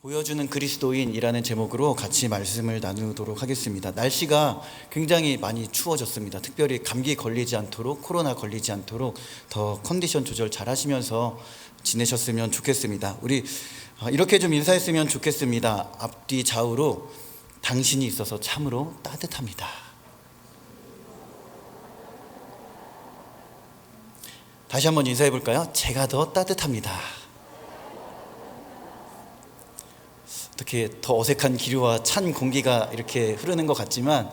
보여주는 그리스도인이라는 제목으로 같이 말씀을 나누도록 하겠습니다. 날씨가 굉장히 많이 추워졌습니다. 특별히 감기 걸리지 않도록, 코로나 걸리지 않도록 더 컨디션 조절 잘 하시면서 지내셨으면 좋겠습니다. 우리 이렇게 좀 인사했으면 좋겠습니다. 앞뒤 좌우로 당신이 있어서 참으로 따뜻합니다. 다시 한번 인사해 볼까요? 제가 더 따뜻합니다. 어떻게 더 어색한 기류와 찬 공기가 이렇게 흐르는 것 같지만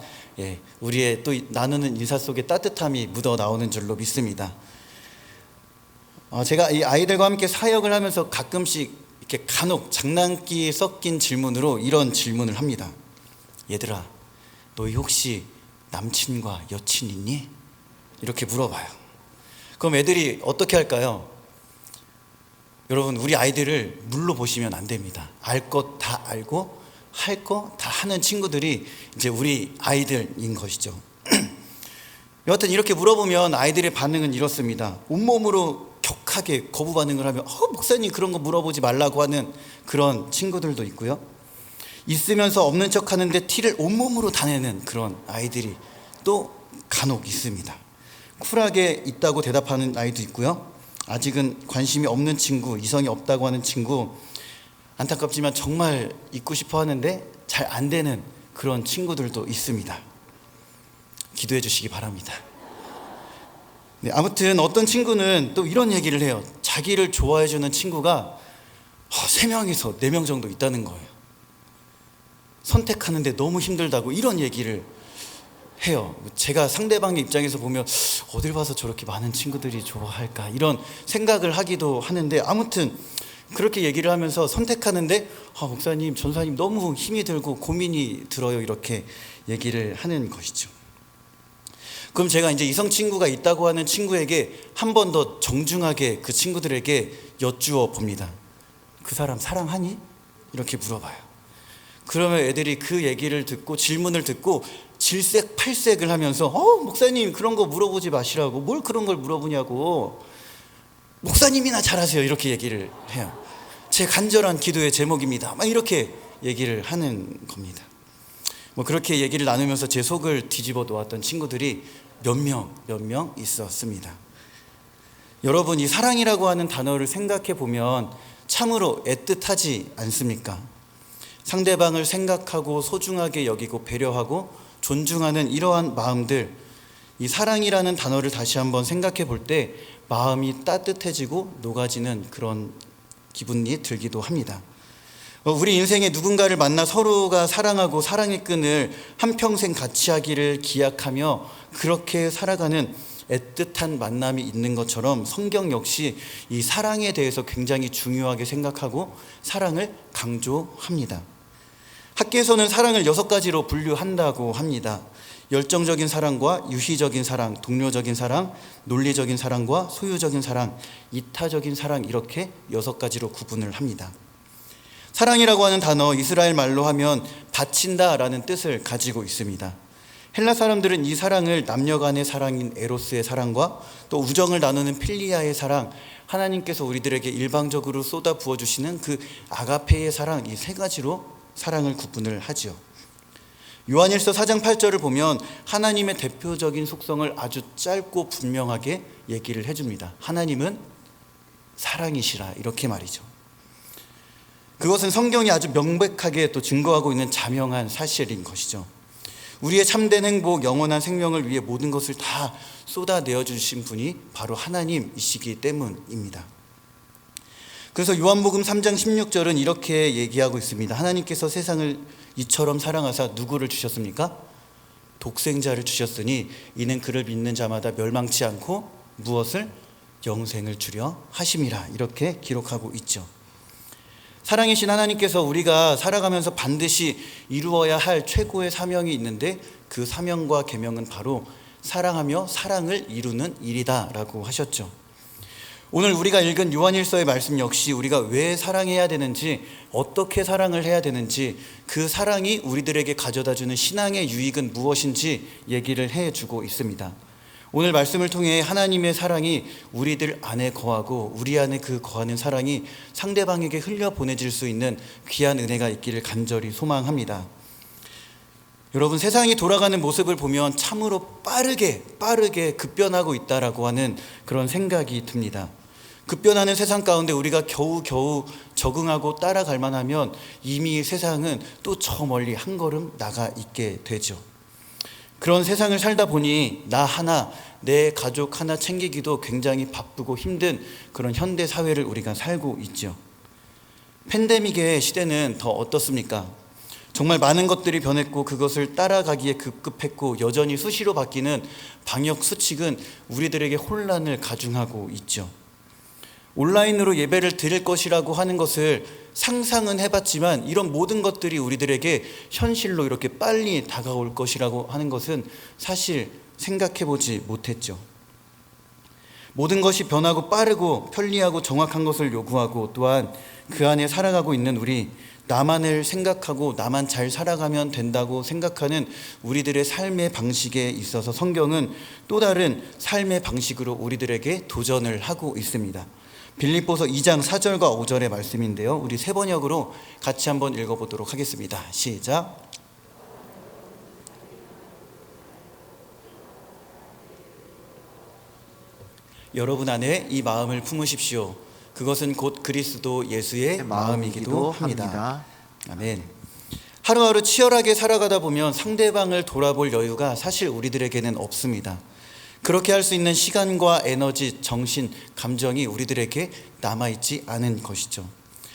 우리의 또 나누는 인사 속에 따뜻함이 묻어 나오는 줄로 믿습니다. 제가 이 아이들과 함께 사역을 하면서 가끔씩 이렇게 간혹 장난기 섞인 질문으로 이런 질문을 합니다. 얘들아, 너희 혹시 남친과 여친 있니? 이렇게 물어봐요. 그럼 애들이 어떻게 할까요? 여러분, 우리 아이들을 물로 보시면 안 됩니다. 알 것 다 알고 할 거 다 하는 친구들이 이제 우리 아이들인 것이죠. 여하튼 이렇게 물어보면 아이들의 반응은 이렇습니다. 온몸으로 격하게 거부 반응을 하면 목사님 그런 거 물어보지 말라고 하는 그런 친구들도 있고요. 있으면서 없는 척 하는데 티를 온몸으로 다 내는 그런 아이들이 또 간혹 있습니다. 쿨하게 있다고 대답하는 아이도 있고요. 아직은 관심이 없는 친구, 이성이 없다고 하는 친구, 안타깝지만 정말 있고 싶어 하는데 잘 안 되는 그런 친구들도 있습니다. 기도해 주시기 바랍니다. 아무튼 어떤 친구는 또 이런 얘기를 해요. 자기를 좋아해 주는 친구가 3명에서 4명 정도 있다는 거예요. 선택하는데 너무 힘들다고 이런 얘기를 해요. 제가 상대방의 입장에서 보면 어딜 봐서 저렇게 많은 친구들이 좋아할까 이런 생각을 하기도 하는데, 아무튼 그렇게 얘기를 하면서 선택하는데 목사님, 전사님 너무 힘이 들고 고민이 들어요, 이렇게 얘기를 하는 것이죠. 그럼 제가 이제 이성 친구가 있다고 하는 친구에게 한 번 더 정중하게 그 친구들에게 여쭈어 봅니다. 그 사람 사랑하니? 이렇게 물어봐요. 그러면 애들이 그 얘기를 듣고 질문을 듣고 질색팔색을 하면서 목사님 그런 거 물어보지 마시라고, 뭘 그런 걸 물어보냐고, 목사님이나 잘하세요, 이렇게 얘기를 해요. 제 간절한 기도의 제목입니다, 막 이렇게 얘기를 하는 겁니다. 그렇게 얘기를 나누면서 제 속을 뒤집어 놓았던 친구들이 몇 명 있었습니다. 여러분, 이 사랑이라고 하는 단어를 생각해 보면 참으로 애틋하지 않습니까? 상대방을 생각하고 소중하게 여기고 배려하고 존중하는 이러한 마음들, 이 사랑이라는 단어를 다시 한번 생각해 볼 때 마음이 따뜻해지고 녹아지는 그런 기분이 들기도 합니다. 우리 인생에 누군가를 만나 서로가 사랑하고 사랑의 끈을 한평생 같이 하기를 기약하며 그렇게 살아가는 애틋한 만남이 있는 것처럼 성경 역시 이 사랑에 대해서 굉장히 중요하게 생각하고 사랑을 강조합니다. 학계에서는 사랑을 6가지로 분류한다고 합니다. 열정적인 사랑과 유희적인 사랑, 동료적인 사랑, 논리적인 사랑과 소유적인 사랑, 이타적인 사랑, 이렇게 6가지로 구분을 합니다. 사랑이라고 하는 단어, 이스라엘 말로 하면 바친다라는 뜻을 가지고 있습니다. 헬라 사람들은 이 사랑을 남녀 간의 사랑인 에로스의 사랑과 또 우정을 나누는 필리아의 사랑, 하나님께서 우리들에게 일방적으로 쏟아 부어주시는 그 아가페의 사랑, 이 3가지로 사랑을 구분을 하죠. 요한일서 4장 8절을 보면 하나님의 대표적인 속성을 아주 짧고 분명하게 얘기를 해줍니다. 하나님은 사랑이시라, 이렇게 말이죠. 그것은 성경이 아주 명백하게 또 증거하고 있는 자명한 사실인 것이죠. 우리의 참된 행복, 영원한 생명을 위해 모든 것을 다 쏟아내어 주신 분이 바로 하나님이시기 때문입니다. 그래서 요한복음 3장 16절은 이렇게 얘기하고 있습니다. 하나님께서 세상을 이처럼 사랑하사 누구를 주셨습니까? 독생자를 주셨으니 이는 그를 믿는 자마다 멸망치 않고 무엇을? 영생을 주려 하심이라, 이렇게 기록하고 있죠. 사랑이신 하나님께서 우리가 살아가면서 반드시 이루어야 할 최고의 사명이 있는데 그 사명과 계명은 바로 사랑하며 사랑을 이루는 일이다 라고 하셨죠. 오늘 우리가 읽은 요한일서의 말씀 역시 우리가 왜 사랑해야 되는지, 어떻게 사랑을 해야 되는지, 그 사랑이 우리들에게 가져다주는 신앙의 유익은 무엇인지 얘기를 해주고 있습니다. 오늘 말씀을 통해 하나님의 사랑이 우리들 안에 거하고 우리 안에 그 거하는 사랑이 상대방에게 흘려 보내질 수 있는 귀한 은혜가 있기를 간절히 소망합니다. 여러분, 세상이 돌아가는 모습을 보면 참으로 빠르게 급변하고 있다라고 하는 그런 생각이 듭니다. 급변하는 세상 가운데 우리가 겨우 적응하고 따라갈 만하면 이미 세상은 또 저 멀리 한 걸음 나가 있게 되죠. 그런 세상을 살다 보니 나 하나, 내 가족 하나 챙기기도 굉장히 바쁘고 힘든 그런 현대 사회를 우리가 살고 있죠. 팬데믹의 시대는 더 어떻습니까? 정말 많은 것들이 변했고 그것을 따라가기에 급급했고 여전히 수시로 바뀌는 방역 수칙은 우리들에게 혼란을 가중하고 있죠. 온라인으로 예배를 드릴 것이라고 하는 것을 상상은 해봤지만 이런 모든 것들이 우리들에게 현실로 이렇게 빨리 다가올 것이라고 하는 것은 사실 생각해보지 못했죠. 모든 것이 변하고 빠르고 편리하고 정확한 것을 요구하고 또한 그 안에 살아가고 있는 우리, 나만을 생각하고 나만 잘 살아가면 된다고 생각하는 우리들의 삶의 방식에 있어서 성경은 또 다른 삶의 방식으로 우리들에게 도전을 하고 있습니다. 빌립보서 2장 4절과 5절의 말씀인데요, 우리 세 번역으로 같이 한번 읽어보도록 하겠습니다. 시작. 여러분 안에 이 마음을 품으십시오. 그것은 곧 그리스도 예수의 마음이기도 합니다. 아멘. 하루하루 치열하게 살아가다 보면 상대방을 돌아볼 여유가 사실 우리들에게는 없습니다. 그렇게 할 수 있는 시간과 에너지, 정신, 감정이 우리들에게 남아있지 않은 것이죠.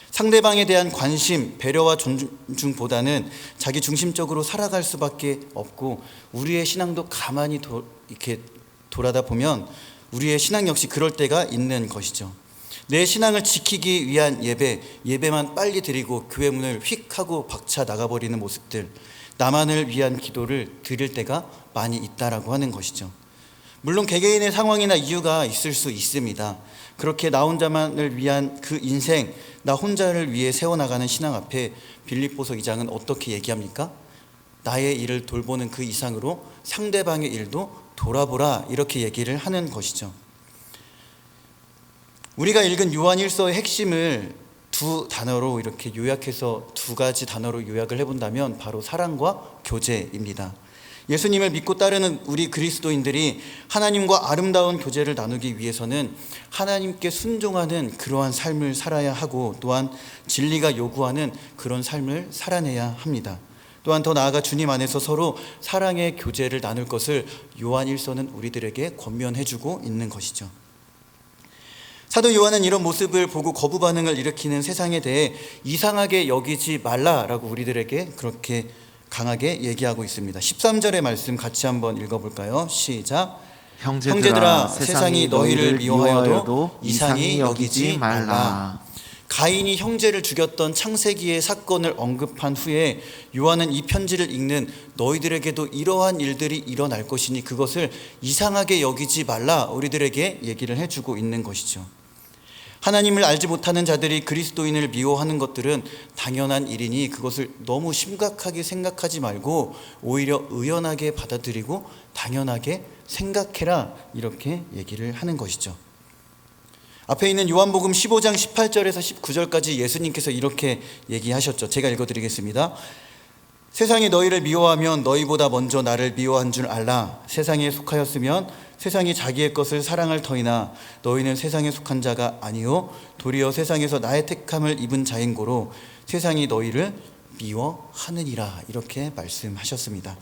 상대방에 대한 관심, 배려와 존중보다는 자기 중심적으로 살아갈 수밖에 없고 우리의 신앙도 가만히 이렇게 돌아다 보면 우리의 신앙 역시 그럴 때가 있는 것이죠. 내 신앙을 지키기 위한 예배만 빨리 드리고 교회 문을 휙 하고 박차 나가버리는 모습들, 나만을 위한 기도를 드릴 때가 많이 있다라고 하는 것이죠. 물론 개개인의 상황이나 이유가 있을 수 있습니다. 그렇게 나 혼자만을 위한 그 인생, 나 혼자를 위해 세워나가는 신앙 앞에 빌립보서 2장은 어떻게 얘기합니까? 나의 일을 돌보는 그 이상으로 상대방의 일도 돌아보라, 이렇게 얘기를 하는 것이죠. 우리가 읽은 요한 1서의 핵심을 두 단어로 이렇게 요약해서 두 가지 단어로 요약을 해본다면 바로 사랑과 교제입니다. 예수님을 믿고 따르는 우리 그리스도인들이 하나님과 아름다운 교제를 나누기 위해서는 하나님께 순종하는 그러한 삶을 살아야 하고 또한 진리가 요구하는 그런 삶을 살아내야 합니다. 또한 더 나아가 주님 안에서 서로 사랑의 교제를 나눌 것을 요한 1서는 우리들에게 권면해주고 있는 것이죠. 사도 요한은 이런 모습을 보고 거부 반응을 일으키는 세상에 대해 이상하게 여기지 말라라고 우리들에게 그렇게 강하게 얘기하고 있습니다. 13절의 말씀 같이 한번 읽어볼까요? 시작. 형제들아, 세상이 너희를 미워하여도 이상히 여기지 말라. 가인이 형제를 죽였던 창세기의 사건을 언급한 후에 요한은 이 편지를 읽는 너희들에게도 이러한 일들이 일어날 것이니 그것을 이상하게 여기지 말라, 우리들에게 얘기를 해주고 있는 것이죠. 하나님을 알지 못하는 자들이 그리스도인을 미워하는 것들은 당연한 일이니 그것을 너무 심각하게 생각하지 말고 오히려 의연하게 받아들이고 당연하게 생각해라, 이렇게 얘기를 하는 것이죠. 앞에 있는 요한복음 15장 18절에서 19절까지 예수님께서 이렇게 얘기하셨죠. 제가 읽어드리겠습니다. 세상이 너희를 미워하면 너희보다 먼저 나를 미워한 줄 알라. 세상에 속하였으면 세상이 자기의 것을 사랑할 터이나 너희는 세상에 속한 자가 아니요 도리어 세상에서 나의 택함을 입은 자인고로 세상이 너희를 미워하느니라, 이렇게 말씀하셨습니다.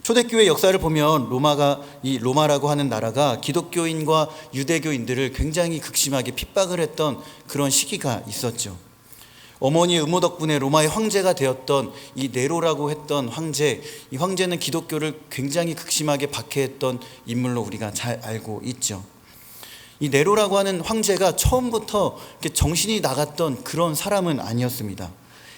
초대교회 역사를 보면 로마라고 하는 나라가 기독교인과 유대교인들을 굉장히 극심하게 핍박을 했던 그런 시기가 있었죠. 어머니의 음모 덕분에 로마의 황제가 되었던 이 네로라고 했던 황제, 이 황제는 기독교를 굉장히 극심하게 박해했던 인물로 우리가 잘 알고 있죠. 이 네로라고 하는 황제가 처음부터 정신이 나갔던 그런 사람은 아니었습니다.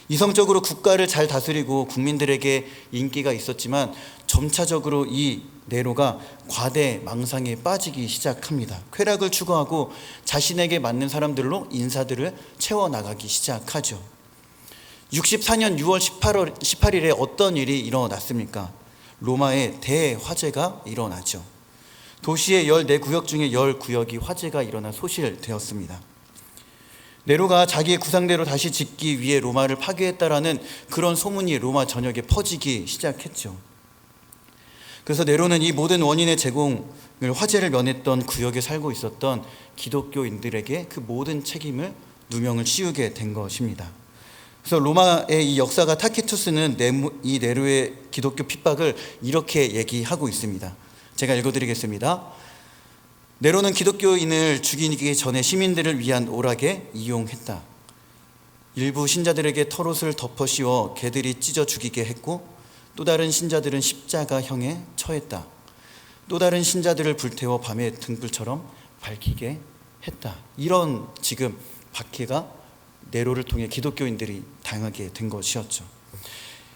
이성적으로 국가를 잘 다스리고 국민들에게 인기가 있었지만 점차적으로 이 네로가 과대 망상에 빠지기 시작합니다. 쾌락을 추구하고 자신에게 맞는 사람들로 인사들을 채워나가기 시작하죠. 64년 6월 18일에 어떤 일이 일어났습니까? 로마에 대화재가 일어나죠. 도시의 14구역 중에 10구역이 화재가 일어나 소실되었습니다. 네로가 자기의 구상대로 다시 짓기 위해 로마를 파괴했다라는 그런 소문이 로마 전역에 퍼지기 시작했죠. 그래서 네로는 이 모든 원인의 제공을 화재를 면했던 구역에 살고 있었던 기독교인들에게 그 모든 책임을 누명을 씌우게 된 것입니다. 그래서 로마의 이 역사가 타키투스는 이 네로의 기독교 핍박을 이렇게 얘기하고 있습니다. 제가 읽어드리겠습니다. 네로는 기독교인을 죽이기 전에 시민들을 위한 오락에 이용했다. 일부 신자들에게 털옷을 덮어 씌워 개들이 찢어 죽이게 했고, 또 다른 신자들은 십자가형에 처했다. 또 다른 신자들을 불태워 밤의 등불처럼 밝히게 했다. 이런 지금 박해가 네로를 통해 기독교인들이 당하게 된 것이었죠.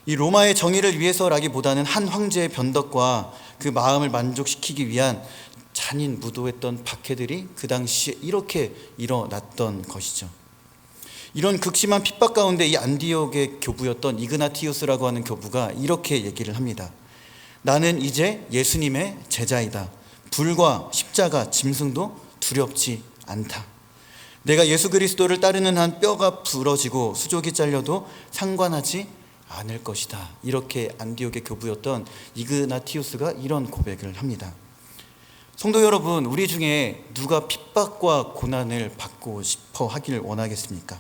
이 로마의 정의를 위해서라기보다는 한 황제의 변덕과 그 마음을 만족시키기 위한 잔인 무도했던 박해들이 그 당시에 이렇게 일어났던 것이죠. 이런 극심한 핍박 가운데 이 안디옥의 교부였던 이그나티우스라고 하는 교부가 이렇게 얘기를 합니다. 나는 이제 예수님의 제자이다. 불과 십자가, 짐승도 두렵지 않다. 내가 예수 그리스도를 따르는 한 뼈가 부러지고 수족이 잘려도 상관하지 않을 것이다. 이렇게 안디옥의 교부였던 이그나티우스가 이런 고백을 합니다. 성도 여러분, 우리 중에 누가 핍박과 고난을 받고 싶어 하기를 원하겠습니까?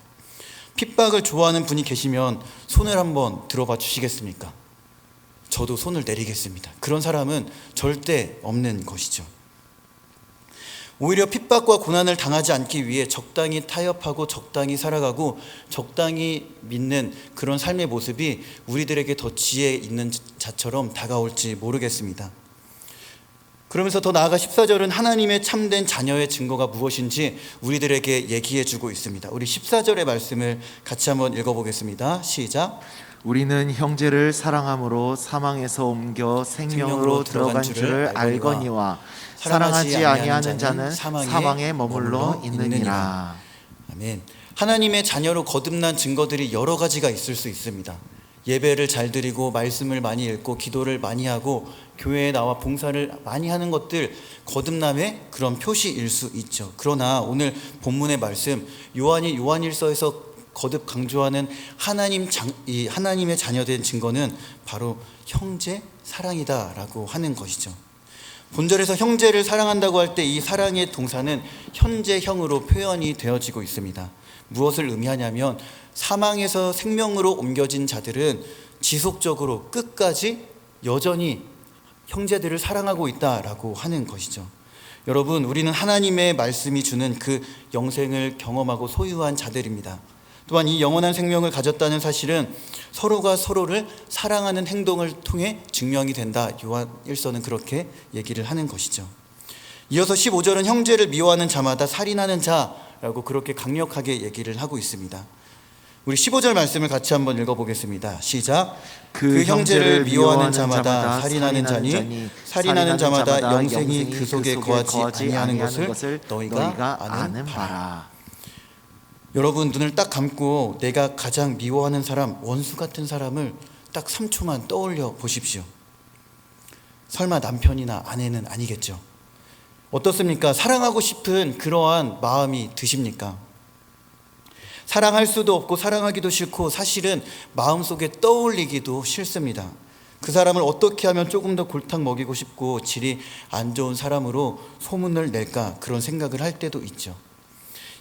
핍박을 좋아하는 분이 계시면 손을 한번 들어봐 주시겠습니까? 저도 손을 내리겠습니다. 그런 사람은 절대 없는 것이죠. 오히려 핍박과 고난을 당하지 않기 위해 적당히 타협하고 적당히 살아가고 적당히 믿는 그런 삶의 모습이 우리들에게 더 지혜 있는 자처럼 다가올지 모르겠습니다. 그러면서 더 나아가 14절은 하나님의 참된 자녀의 증거가 무엇인지 우리들에게 얘기해 주고 있습니다. 우리 14절의 말씀을 같이 한번 읽어보겠습니다. 시작. 우리는 형제를 사랑함으로 사망에서 옮겨 생명으로 들어간 줄을 알거니와 사랑하지 아니하는 자는 사망에 머물러 있느니라. 아멘. 하나님의 자녀로 거듭난 증거들이 여러 가지가 있을 수 있습니다. 예배를 잘 드리고 말씀을 많이 읽고 기도를 많이 하고 교회에 나와 봉사를 많이 하는 것들 거듭남의 그런 표시일 수 있죠. 그러나 오늘 본문의 말씀 요한이 요한일서에서 거듭 강조하는 하나님의 자녀된 증거는 바로 형제 사랑이다라고 하는 것이죠. 본절에서 형제를 사랑한다고 할 때 이 사랑의 동사는 현재형으로 표현이 되어지고 있습니다. 무엇을 의미하냐면 사망에서 생명으로 옮겨진 자들은 지속적으로 끝까지 여전히 형제들을 사랑하고 있다라고 하는 것이죠. 여러분, 우리는 하나님의 말씀이 주는 그 영생을 경험하고 소유한 자들입니다. 또한 이 영원한 생명을 가졌다는 사실은 서로가 서로를 사랑하는 행동을 통해 증명이 된다. 요한일서는 그렇게 얘기를 하는 것이죠. 이어서 15절은 형제를 미워하는 자마다 살인하는 자라고 그렇게 강력하게 얘기를 하고 있습니다. 우리 15절 말씀을 같이 한번 읽어보겠습니다. 시작. 그 형제를 미워하는 자마다 살인하는 자니 살인하는 자마다 영생이 그 속에 거하지 아니하는 것을 너희가 아는 바라. 여러분, 눈을 딱 감고 내가 가장 미워하는 사람, 원수 같은 사람을 딱 3초만 떠올려 보십시오. 설마 남편이나 아내는 아니겠죠? 어떻습니까? 사랑하고 싶은 그러한 마음이 드십니까? 사랑할 수도 없고 사랑하기도 싫고 사실은 마음속에 떠올리기도 싫습니다. 그 사람을 어떻게 하면 조금 더 골탕 먹이고 싶고 질이 안 좋은 사람으로 소문을 낼까 그런 생각을 할 때도 있죠.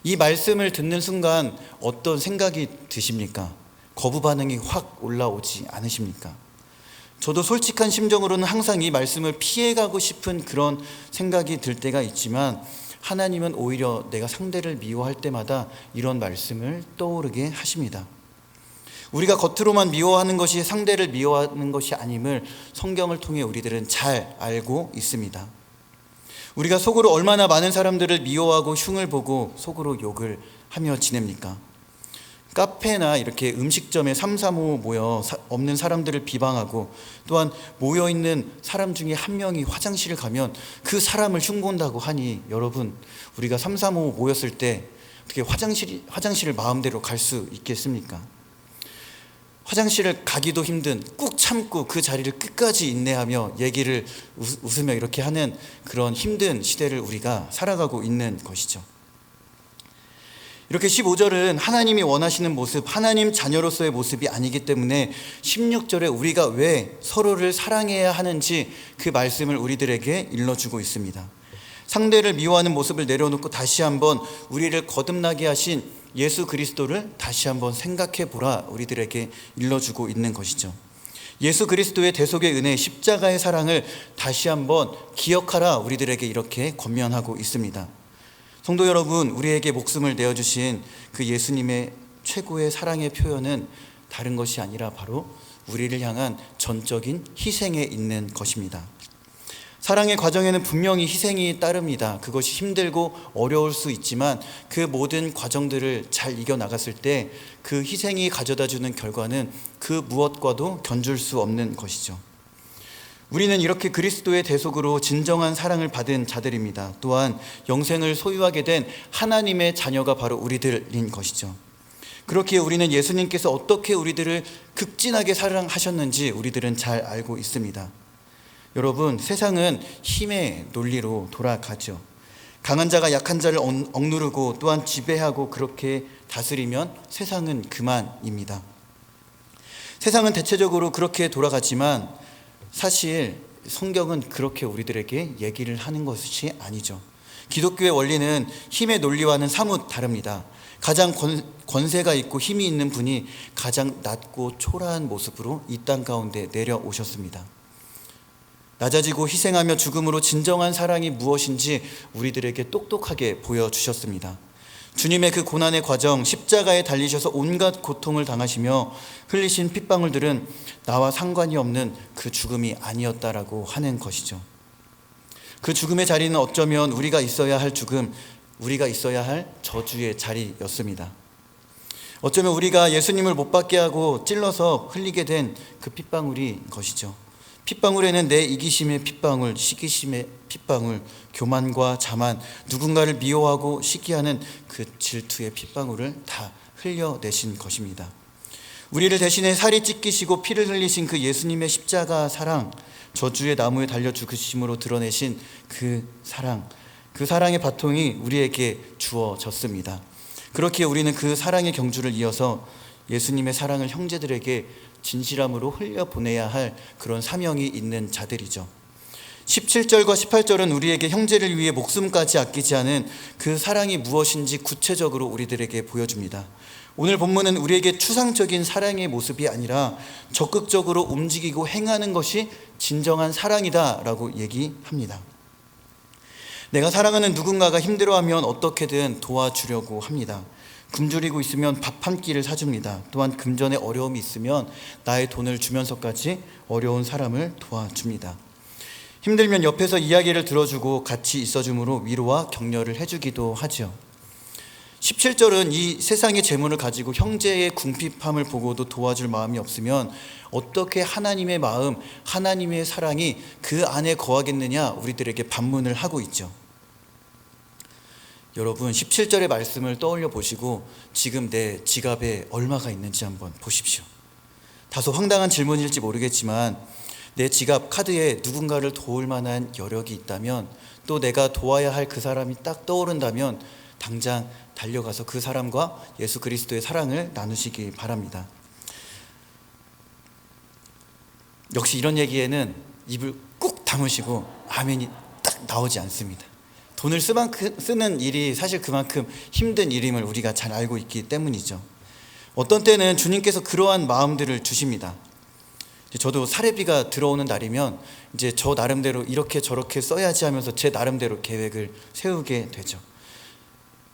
이 말씀을 듣는 순간 어떤 생각이 드십니까? 거부 반응이 확 올라오지 않으십니까? 저도 솔직한 심정으로는 항상 이 말씀을 피해가고 싶은 그런 생각이 들 때가 있지만 하나님은 오히려 내가 상대를 미워할 때마다 이런 말씀을 떠오르게 하십니다. 우리가 겉으로만 미워하는 것이 상대를 미워하는 것이 아님을 성경을 통해 우리들은 잘 알고 있습니다. 우리가 속으로 얼마나 많은 사람들을 미워하고 흉을 보고 속으로 욕을 하며 지냅니까? 카페나 이렇게 음식점에 335 모여 없는 사람들을 비방하고 또한 모여있는 사람 중에 한 명이 화장실을 가면 그 사람을 흉본다고 하니 여러분, 우리가 335 모였을 때 어떻게 화장실을 마음대로 갈 수 있겠습니까? 화장실을 가기도 힘든 꾹 참고 그 자리를 끝까지 인내하며 얘기를 웃으며 이렇게 하는 그런 힘든 시대를 우리가 살아가고 있는 것이죠. 이렇게 15절은 하나님이 원하시는 모습, 하나님 자녀로서의 모습이 아니기 때문에 16절에 우리가 왜 서로를 사랑해야 하는지 그 말씀을 우리들에게 일러주고 있습니다. 상대를 미워하는 모습을 내려놓고 다시 한번 우리를 거듭나게 하신 예수 그리스도를 다시 한번 생각해 보라 우리들에게 일러주고 있는 것이죠. 예수 그리스도의 대속의 은혜, 십자가의 사랑을 다시 한번 기억하라 우리들에게 이렇게 권면하고 있습니다. 성도 여러분, 우리에게 목숨을 내어주신 그 예수님의 최고의 사랑의 표현은 다른 것이 아니라 바로 우리를 향한 전적인 희생에 있는 것입니다. 사랑의 과정에는 분명히 희생이 따릅니다. 그것이 힘들고 어려울 수 있지만 그 모든 과정들을 잘 이겨나갔을 때 그 희생이 가져다주는 결과는 그 무엇과도 견줄 수 없는 것이죠. 우리는 이렇게 그리스도의 대속으로 진정한 사랑을 받은 자들입니다. 또한 영생을 소유하게 된 하나님의 자녀가 바로 우리들인 것이죠. 그렇기에 우리는 예수님께서 어떻게 우리들을 극진하게 사랑하셨는지 우리들은 잘 알고 있습니다. 여러분, 세상은 힘의 논리로 돌아가죠. 강한 자가 약한 자를 억누르고 또한 지배하고 그렇게 다스리면 세상은 그만입니다. 세상은 대체적으로 그렇게 돌아가지만 사실 성경은 그렇게 우리들에게 얘기를 하는 것이 아니죠. 기독교의 원리는 힘의 논리와는 사뭇 다릅니다. 가장 권세가 있고 힘이 있는 분이 가장 낮고 초라한 모습으로 이 땅 가운데 내려오셨습니다. 낮아지고 희생하며 죽음으로 진정한 사랑이 무엇인지 우리들에게 똑똑하게 보여주셨습니다. 주님의 그 고난의 과정, 십자가에 달리셔서 온갖 고통을 당하시며 흘리신 핏방울들은 나와 상관이 없는 그 죽음이 아니었다라고 하는 것이죠. 그 죽음의 자리는 어쩌면 우리가 있어야 할 죽음, 우리가 있어야 할 저주의 자리였습니다. 어쩌면 우리가 예수님을 못 받게 하고 찔러서 흘리게 된 그 핏방울이 것이죠. 핏방울에는 내 이기심의 핏방울, 시기심의 핏방울, 교만과 자만, 누군가를 미워하고 시기하는 그 질투의 핏방울을 다 흘려내신 것입니다. 우리를 대신에 살이 찢기시고 피를 흘리신 그 예수님의 십자가 사랑, 저주의 나무에 달려 죽으심으로 드러내신 그 사랑, 그 사랑의 바통이 우리에게 주어졌습니다. 그렇기에 우리는 그 사랑의 경주를 이어서 예수님의 사랑을 형제들에게 진실함으로 흘려보내야 할 그런 사명이 있는 자들이죠. 17절과 18절은 우리에게 형제를 위해 목숨까지 아끼지 않은 그 사랑이 무엇인지 구체적으로 우리들에게 보여줍니다. 오늘 본문은 우리에게 추상적인 사랑의 모습이 아니라 적극적으로 움직이고 행하는 것이 진정한 사랑이다 라고 얘기합니다. 내가 사랑하는 누군가가 힘들어하면 어떻게든 도와주려고 합니다. 굶주리고 있으면 밥 한 끼를 사줍니다. 또한 금전에 어려움이 있으면 나의 돈을 주면서까지 어려운 사람을 도와줍니다. 힘들면 옆에서 이야기를 들어주고 같이 있어줌으로 위로와 격려를 해주기도 하죠. 17절은 이 세상의 재물을 가지고 형제의 궁핍함을 보고도 도와줄 마음이 없으면 어떻게 하나님의 마음, 하나님의 사랑이 그 안에 거하겠느냐 우리들에게 반문을 하고 있죠. 여러분, 17절의 말씀을 떠올려 보시고 지금 내 지갑에 얼마가 있는지 한번 보십시오. 다소 황당한 질문일지 모르겠지만 내 지갑 카드에 누군가를 도울 만한 여력이 있다면, 또 내가 도와야 할 그 사람이 딱 떠오른다면 당장 달려가서 그 사람과 예수 그리스도의 사랑을 나누시기 바랍니다. 역시 이런 얘기에는 입을 꾹 다무시고 아멘이 딱 나오지 않습니다. 돈을 쓰는 일이 사실 그만큼 힘든 일임을 우리가 잘 알고 있기 때문이죠. 어떤 때는 주님께서 그러한 마음들을 주십니다. 저도 사례비가 들어오는 날이면 이제 저 나름대로 이렇게 저렇게 써야지 하면서 제 나름대로 계획을 세우게 되죠.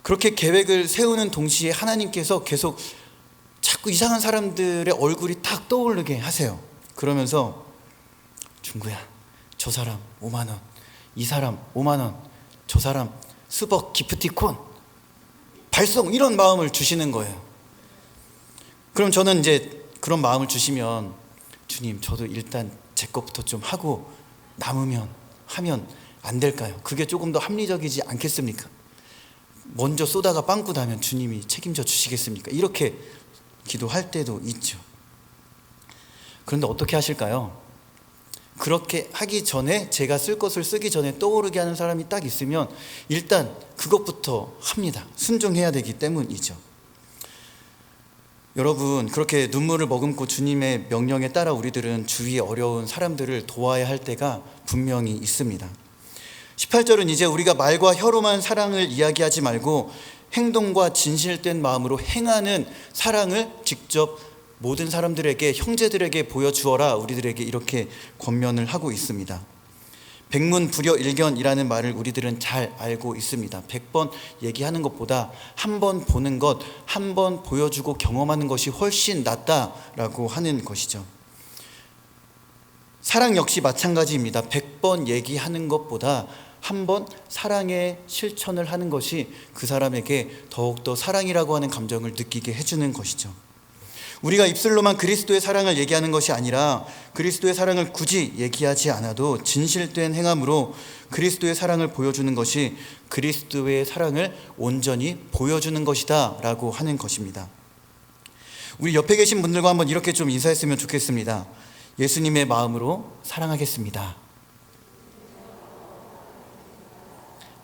그렇게 계획을 세우는 동시에 하나님께서 계속 자꾸 이상한 사람들의 얼굴이 딱 떠오르게 하세요. 그러면서 중구야, 저 사람 5만 원, 이 사람 5만 원, 저 사람 수벅 기프티콘 발송, 이런 마음을 주시는 거예요. 그럼 저는 이제 그런 마음을 주시면 주님, 저도 일단 제 것부터 좀 하고 남으면 하면 안 될까요? 그게 조금 더 합리적이지 않겠습니까? 먼저 쏘다가 빵꾸 나면 주님이 책임져 주시겠습니까? 이렇게 기도할 때도 있죠. 그런데 어떻게 하실까요? 그렇게 하기 전에, 제가 쓸 것을 쓰기 전에 떠오르게 하는 사람이 딱 있으면 일단 그것부터 합니다. 순종해야 되기 때문이죠. 여러분, 그렇게 눈물을 머금고 주님의 명령에 따라 우리들은 주위에 어려운 사람들을 도와야 할 때가 분명히 있습니다. 18절은 이제 우리가 말과 혀로만 사랑을 이야기하지 말고 행동과 진실된 마음으로 행하는 사랑을 직접 모든 사람들에게, 형제들에게 보여주어라, 우리들에게 이렇게 권면을 하고 있습니다. 백문불여일견이라는 말을 우리들은 잘 알고 있습니다. 100번 얘기하는 것보다 한 번 보는 것, 한 번 보여주고 경험하는 것이 훨씬 낫다라고 하는 것이죠. 사랑 역시 마찬가지입니다. 100번 얘기하는 것보다 한 번 사랑의 실천을 하는 것이 그 사람에게 더욱더 사랑이라고 하는 감정을 느끼게 해주는 것이죠. 우리가 입술로만 그리스도의 사랑을 얘기하는 것이 아니라 그리스도의 사랑을 굳이 얘기하지 않아도 진실된 행함으로 그리스도의 사랑을 보여주는 것이 그리스도의 사랑을 온전히 보여주는 것이다 라고 하는 것입니다. 우리 옆에 계신 분들과 한번 이렇게 좀 인사했으면 좋겠습니다. 예수님의 마음으로 사랑하겠습니다.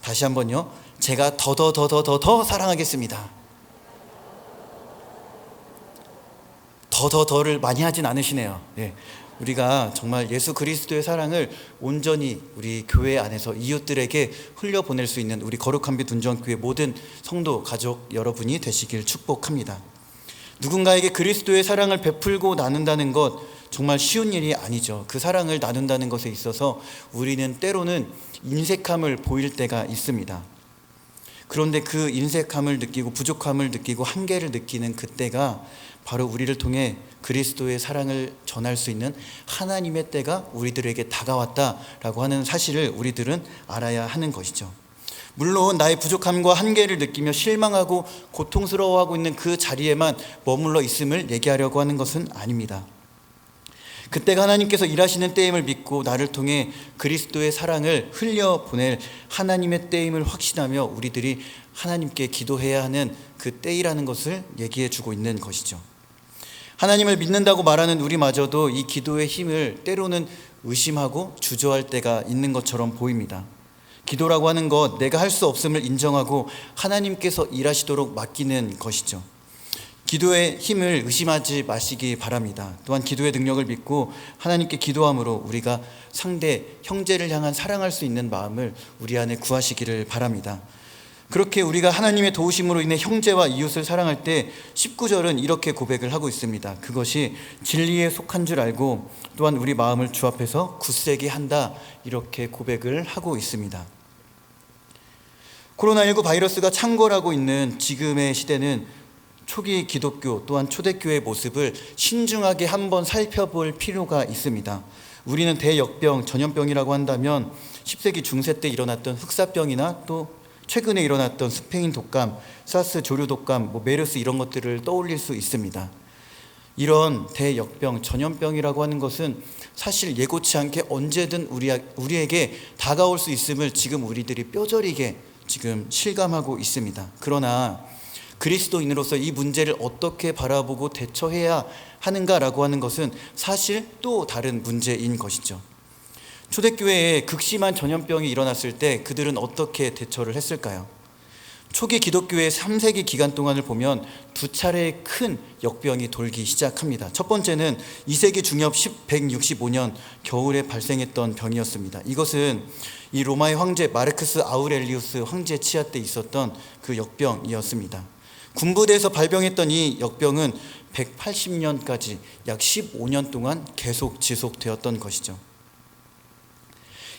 다시 한번요. 제가 더 사랑하겠습니다. 더를 많이 하진 않으시네요. 네. 우리가 정말 예수 그리스도의 사랑을 온전히 우리 교회 안에서 이웃들에게 흘려보낼 수 있는 우리 거룩한 빛 운정교회 모든 성도 가족 여러분이 되시길 축복합니다. 누군가에게 그리스도의 사랑을 베풀고 나눈다는 것 정말 쉬운 일이 아니죠. 그 사랑을 나눈다는 것에 있어서 우리는 때로는 인색함을 보일 때가 있습니다. 그런데 그 인색함을 느끼고 부족함을 느끼고 한계를 느끼는 그때가 바로 우리를 통해 그리스도의 사랑을 전할 수 있는 하나님의 때가 우리들에게 다가왔다라고 하는 사실을 우리들은 알아야 하는 것이죠. 물론 나의 부족함과 한계를 느끼며 실망하고 고통스러워하고 있는 그 자리에만 머물러 있음을 얘기하려고 하는 것은 아닙니다. 그때가 하나님께서 일하시는 때임을 믿고 나를 통해 그리스도의 사랑을 흘려보낼 하나님의 때임을 확신하며 우리들이 하나님께 기도해야 하는 그 때이라는 것을 얘기해 주고 있는 것이죠. 하나님을 믿는다고 말하는 우리마저도 이 기도의 힘을 때로는 의심하고 주저할 때가 있는 것처럼 보입니다. 기도라고 하는 것, 내가 할 수 없음을 인정하고 하나님께서 일하시도록 맡기는 것이죠. 기도의 힘을 의심하지 마시기 바랍니다. 또한 기도의 능력을 믿고 하나님께 기도함으로 우리가 상대 형제를 향한 사랑할 수 있는 마음을 우리 안에 구하시기를 바랍니다. 그렇게 우리가 하나님의 도우심으로 인해 형제와 이웃을 사랑할 때 19절은 이렇게 고백을 하고 있습니다. 그것이 진리에 속한 줄 알고 또한 우리 마음을 주 앞에서 굳세게 한다, 이렇게 고백을 하고 있습니다. 코로나19 바이러스가 창궐하고 있는 지금의 시대는 초기 기독교 또한 초대교회의 모습을 신중하게 한번 살펴볼 필요가 있습니다. 우리는 대역병, 전염병이라고 한다면 10세기 중세 때 일어났던 흑사병이나 또 최근에 일어났던 스페인 독감, 사스 조류 독감, 메르스 이런 것들을 떠올릴 수 있습니다. 이런 대역병, 전염병이라고 하는 것은 사실 예고치 않게 언제든 우리에게 다가올 수 있음을 지금 우리들이 뼈저리게 지금 실감하고 있습니다. 그러나 그리스도인으로서 이 문제를 어떻게 바라보고 대처해야 하는가라고 하는 것은 사실 또 다른 문제인 것이죠. 초대교회에 극심한 전염병이 일어났을 때 그들은 어떻게 대처를 했을까요? 초기 기독교의 3세기 기간 동안을 보면 두 차례의 큰 역병이 돌기 시작합니다. 첫 번째는 2세기 중엽 165년 겨울에 발생했던 병이었습니다. 이것은 이 로마의 황제 마르크스 아우렐리우스 황제 치하 때 있었던 그 역병이었습니다. 군부대에서 발병했던 이 역병은 180년까지 약 15년 동안 계속 지속되었던 것이죠.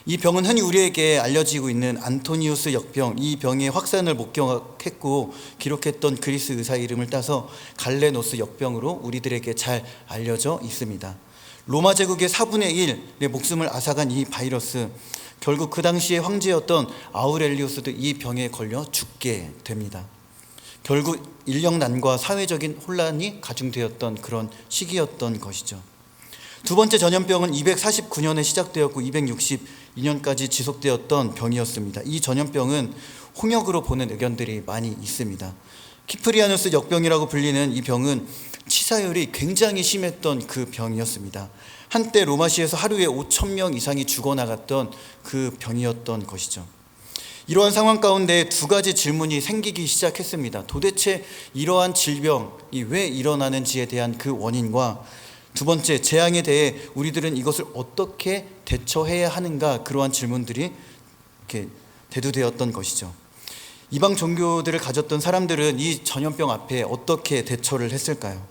이 병은 흔히 우리에게 알려지고 있는 안토니우스 역병, 이 병의 확산을 목격했고 기록했던 그리스 의사 이름을 따서 갈레노스 역병으로 우리들에게 잘 알려져 있습니다. 로마 제국의 4분의 1의 목숨을 앗아간 이 바이러스, 결국 그 당시의 황제였던 아우렐리우스도 이 병에 걸려 죽게 됩니다. 결국 인력난과 사회적인 혼란이 가중되었던 그런 시기였던 것이죠. 두 번째 전염병은 249년에 시작되었고 262년까지 지속되었던 병이었습니다. 이 전염병은 홍역으로 보는 의견들이 많이 있습니다. 키프리아누스 역병이라고 불리는 이 병은 치사율이 굉장히 심했던 그 병이었습니다. 한때 로마시에서 하루에 5,000명 이상이 죽어나갔던 그 병이었던 것이죠. 이러한 상황 가운데 두 가지 질문이 생기기 시작했습니다. 도대체 이러한 질병이 왜 일어나는지에 대한 그 원인과 두 번째, 재앙에 대해 우리들은 이것을 어떻게 대처해야 하는가, 그러한 질문들이 이렇게 대두되었던 것이죠. 이방 종교들을 가졌던 사람들은 이 전염병 앞에 어떻게 대처를 했을까요?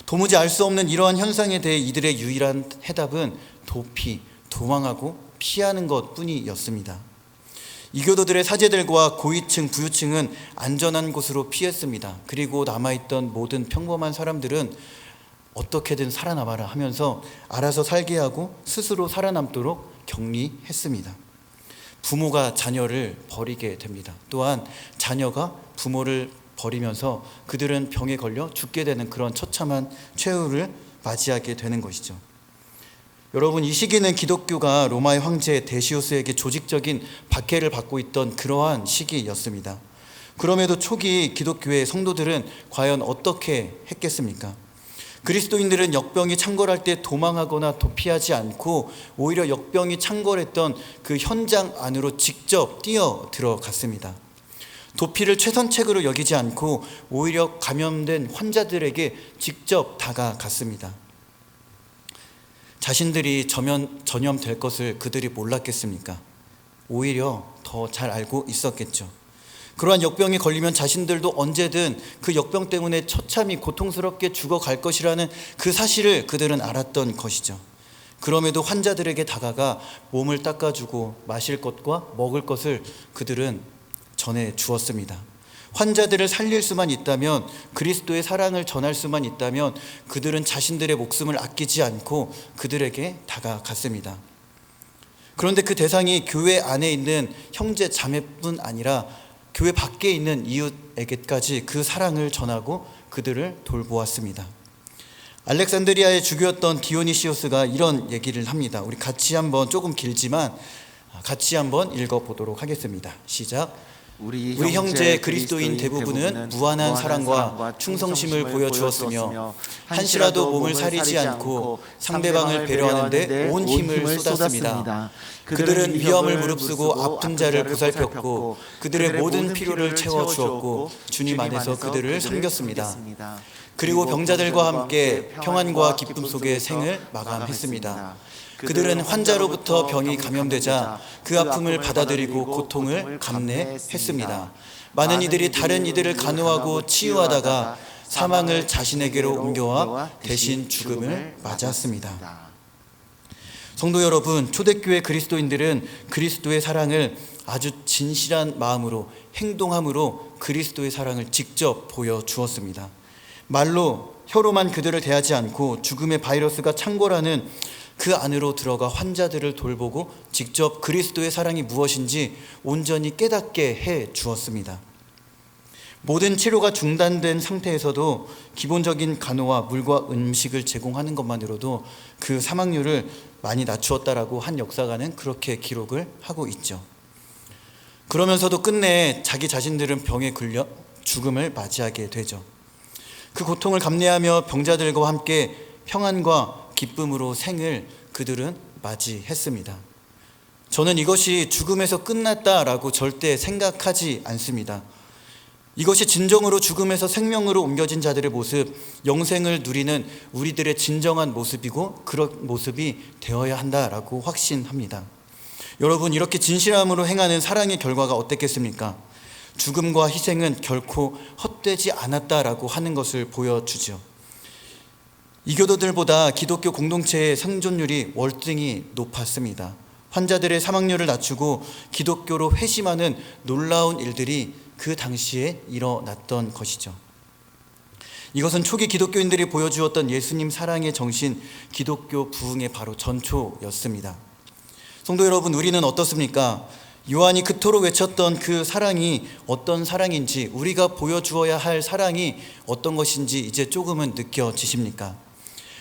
도무지 알 수 없는 이러한 현상에 대해 이들의 유일한 해답은 도피, 도망하고 피하는 것뿐이었습니다. 이교도들의 사제들과 고위층, 부유층은 안전한 곳으로 피했습니다. 그리고 남아있던 모든 평범한 사람들은 어떻게든 살아남아라 하면서 알아서 살게 하고 스스로 살아남도록 격리했습니다. 부모가 자녀를 버리게 됩니다. 또한 자녀가 부모를 버리면서 그들은 병에 걸려 죽게 되는 그런 처참한 최후를 맞이하게 되는 것이죠. 여러분, 이 시기는 기독교가 로마의 황제 데시우스에게 조직적인 박해를 받고 있던 그러한 시기였습니다. 그럼에도 초기 기독교의 성도들은 과연 어떻게 했겠습니까? 그리스도인들은 역병이 창궐할 때 도망하거나 도피하지 않고 오히려 역병이 창궐했던 그 현장 안으로 직접 뛰어 들어갔습니다. 도피를 최선책으로 여기지 않고 오히려 감염된 환자들에게 직접 다가갔습니다. 자신들이 전염될 것을 그들이 몰랐겠습니까? 오히려 더 잘 알고 있었겠죠. 그러한 역병에 걸리면 자신들도 언제든 그 역병 때문에 처참히 고통스럽게 죽어갈 것이라는 그 사실을 그들은 알았던 것이죠. 그럼에도 환자들에게 다가가 몸을 닦아주고 마실 것과 먹을 것을 그들은 전해 주었습니다. 환자들을 살릴 수만 있다면, 그리스도의 사랑을 전할 수만 있다면 그들은 자신들의 목숨을 아끼지 않고 그들에게 다가갔습니다. 그런데 그 대상이 교회 안에 있는 형제 자매뿐 아니라 교회 밖에 있는 이웃에게까지 그 사랑을 전하고 그들을 돌보았습니다. 알렉산드리아의 주교였던 디오니시오스가 이런 얘기를 합니다. 우리 같이 한번, 조금 길지만 같이 한번 읽어보도록 하겠습니다. 시작. 우리 형제 그리스도인 대부분은 무한한 사랑과 충성심을 보여주었으며 한시라도 몸을 사리지 않고 상대방을 배려하는 데 온 힘을 쏟았습니다. 그들은 위험을 무릅쓰고 아픈 자를 보살폈고 그들의 모든 필요를 채워주었고 주님 안에서 그들을 섬겼습니다. 그리고 병자들과 함께 평안과 기쁨 속에 생을 마감했습니다. 그들은 환자로부터 병이 감염되자 그 아픔을 받아들이고 고통을 감내했습니다. 많은 이들이 다른 이들을 간호하고 치유하다가 사망을 자신에게로 옮겨와 대신 죽음을 맞았습니다. 성도 여러분, 초대교회 그리스도인들은 그리스도의 사랑을 아주 진실한 마음으로 행동함으로 그리스도의 사랑을 직접 보여주었습니다. 말로, 혀로만 그들을 대하지 않고 죽음의 바이러스가 창궐하는 그 안으로 들어가 환자들을 돌보고 직접 그리스도의 사랑이 무엇인지 온전히 깨닫게 해 주었습니다. 모든 치료가 중단된 상태에서도 기본적인 간호와 물과 음식을 제공하는 것만으로도 그 사망률을 많이 낮추었다라고 한 역사가는 그렇게 기록을 하고 있죠. 그러면서도 끝내 자기 자신들은 병에 걸려 죽음을 맞이하게 되죠. 그 고통을 감내하며 병자들과 함께 평안과 기쁨으로 생을 그들은 맞이했습니다. 저는 이것이 죽음에서 끝났다라고 절대 생각하지 않습니다. 이것이 진정으로 죽음에서 생명으로 옮겨진 자들의 모습, 영생을 누리는 우리들의 진정한 모습이고 그런 모습이 되어야 한다라고 확신합니다. 여러분, 이렇게 진실함으로 행하는 사랑의 결과가 어땠겠습니까? 죽음과 희생은 결코 헛되지 않았다라고 하는 것을 보여주죠. 이교도들보다 기독교 공동체의 생존율이 월등히 높았습니다. 환자들의 사망률을 낮추고 기독교로 회심하는 놀라운 일들이 그 당시에 일어났던 것이죠. 이것은 초기 기독교인들이 보여주었던 예수님 사랑의 정신, 기독교 부흥의 바로 전초였습니다. 성도 여러분, 우리는 어떻습니까? 요한이 그토록 외쳤던 그 사랑이 어떤 사랑인지, 우리가 보여주어야 할 사랑이 어떤 것인지 이제 조금은 느껴지십니까?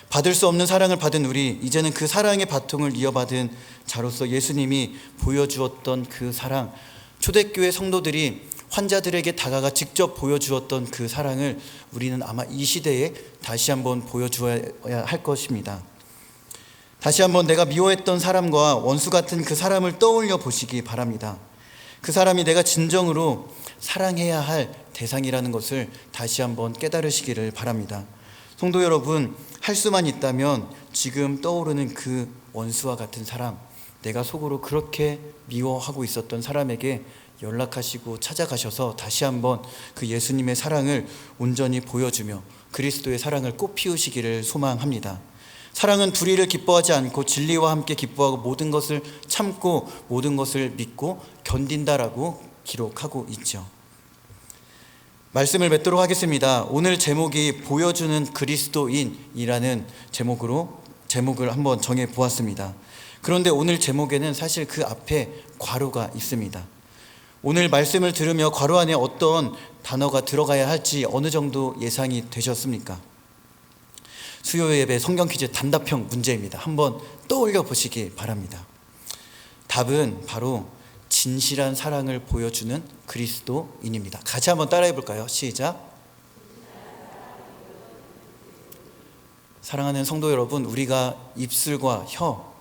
받을 수 없는 사랑을 받은 우리, 이제는 그 사랑의 바통을 이어받은 자로서 예수님이 보여주었던 그 사랑, 초대교회 성도들이 환자들에게 다가가 직접 보여주었던 그 사랑을 우리는 아마 이 시대에 다시 한번 보여주어야 할 것입니다. 다시 한번 내가 미워했던 사람과 원수 같은 그 사람을 떠올려 보시기 바랍니다. 그 사람이 내가 진정으로 사랑해야 할 대상이라는 것을 다시 한번 깨달으시기를 바랍니다. 성도 여러분, 할 수만 있다면 지금 떠오르는 그 원수와 같은 사람, 내가 속으로 그렇게 미워하고 있었던 사람에게 연락하시고 찾아가셔서 다시 한번 그 예수님의 사랑을 온전히 보여주며 그리스도의 사랑을 꽃피우시기를 소망합니다. 사랑은 불의를 기뻐하지 않고 진리와 함께 기뻐하고 모든 것을 참고 모든 것을 믿고 견딘다라고 기록하고 있죠. 말씀을 맺도록 하겠습니다. 오늘 제목이 보여주는 그리스도인이라는 제목을 한번 정해 보았습니다. 그런데 오늘 제목에는 사실 그 앞에 괄호가 있습니다. 오늘 말씀을 들으며 괄호 안에 어떤 단어가 들어가야 할지 어느 정도 예상이 되셨습니까? 수요 예배 성경 퀴즈 단답형 문제입니다. 한번 떠올려 보시기 바랍니다. 답은 바로 진실한 사랑을 보여주는 그리스도인입니다. 같이 한번 따라해 볼까요? 시작. 사랑하는 성도 여러분, 우리가 입술과 혀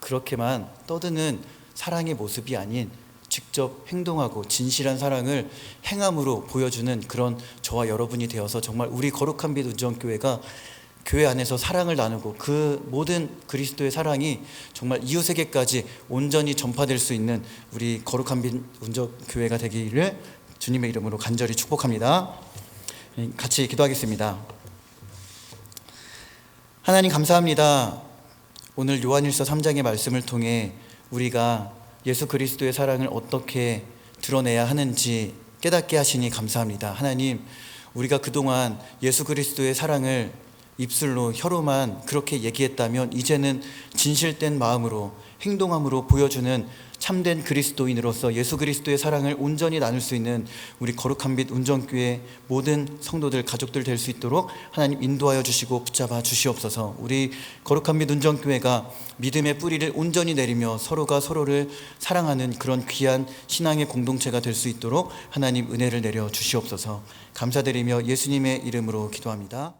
그렇게만 떠드는 사랑의 모습이 아닌 직접 행동하고 진실한 사랑을 행함으로 보여주는 그런 저와 여러분이 되어서 정말 우리 거룩한 빛 운전교회가 교회 안에서 사랑을 나누고 그 모든 그리스도의 사랑이 정말 이웃에게까지 온전히 전파될 수 있는 우리 거룩한 빛 운전교회가 되기를 주님의 이름으로 간절히 축복합니다. 같이 기도하겠습니다. 하나님 감사합니다. 오늘 요한일서 3장의 말씀을 통해 우리가 예수 그리스도의 사랑을 어떻게 드러내야 하는지 깨닫게 하시니 감사합니다. 하나님, 우리가 그동안 예수 그리스도의 사랑을 입술로 혀로만 그렇게 얘기했다면 이제는 진실된 마음으로 행동함으로 보여주는 참된 그리스도인으로서 예수 그리스도의 사랑을 온전히 나눌 수 있는 우리 거룩한 빛 운전교회 모든 성도들 가족들 될 수 있도록 하나님 인도하여 주시고 붙잡아 주시옵소서. 우리 거룩한 빛 운전교회가 믿음의 뿌리를 온전히 내리며 서로가 서로를 사랑하는 그런 귀한 신앙의 공동체가 될 수 있도록 하나님 은혜를 내려 주시옵소서. 감사드리며 예수님의 이름으로 기도합니다.